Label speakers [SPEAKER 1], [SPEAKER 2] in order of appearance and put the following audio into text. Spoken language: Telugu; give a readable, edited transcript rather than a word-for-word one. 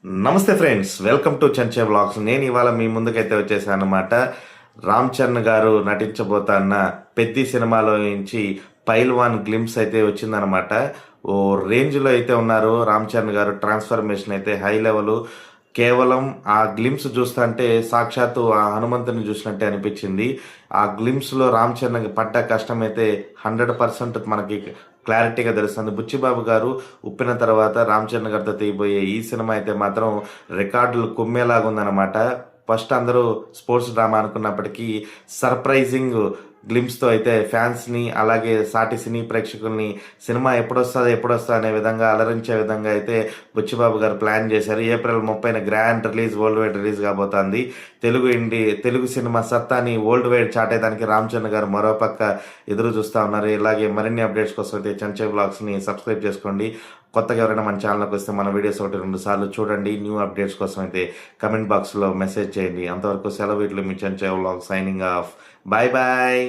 [SPEAKER 1] నమస్తే ఫ్రెండ్స్, వెల్కమ్ టు చంచే బ్లాగ్స్. నేను ఇవాళ మీ ముందుకైతే వచ్చేసాను అనమాట. రామ్ చరణ్ గారు నటించబోతున్న పెద్ది సినిమాలో నుంచి పైల్వాన్ గ్లిమ్స్ అయితే వచ్చిందనమాట. ఓ రేంజ్లో అయితే ఉన్నారు రామ్ చరణ్ గారు. ట్రాన్స్ఫర్మేషన్ అయితే హై లెవెల్. కేవలం ఆ గ్లిమ్స్ చూస్తుంటే సాక్షాత్తు ఆ హనుమంతుని చూసినట్టే అనిపించింది. ఆ గ్లిమ్స్లో రామ్ చరణ్ పడ్డ కష్టం అయితే 100% మనకి క్లారిటీగా తెలుస్తుంది. బుచ్చిబాబు గారు ఉప్పిన తర్వాత రామ్ చరణ్ గారితో తీయబోయే ఈ సినిమా అయితే మాత్రం రికార్డులు కుమ్మేలాగా ఉందన్నమాట. ఫస్ట్ అందరూ స్పోర్ట్స్ డ్రామా అనుకున్నప్పటికీ సర్ప్రైజింగ్ గ్లిమ్స్తో అయితే ఫ్యాన్స్ని అలాగే సాటి సినీ ప్రేక్షకుల్ని సినిమా ఎప్పుడొస్తా అనే విధంగా అలరించే విధంగా అయితే బుచ్చిబాబు గారు ప్లాన్ చేశారు. ఏప్రిల్ 30న grand release, world wide release కాబోతోంది. తెలుగు సినిమా సత్తాని వరల్డ్ వైడ్ చాటేదానికి రామ్ చరణ్ గారు మరోపక్క ఎదురు చూస్తూ ఉన్నారు. ఇలాగే మరిన్ని అప్డేట్స్ కోసం అయితే చంచే బ్లాగ్స్ని సబ్స్క్రైబ్ చేసుకోండి. కొత్తగా ఎవరైనా మన ఛానల్కి వస్తే మన వీడియోస్ 1-2 సార్లు చూడండి. న్యూ అప్డేట్స్ కోసం అయితే కమెంట్ బాక్స్లో మెసేజ్ చేయండి. అంతవరకు సెలవు. ఇట్లు మీ చంచే blog signing off. Bye bye.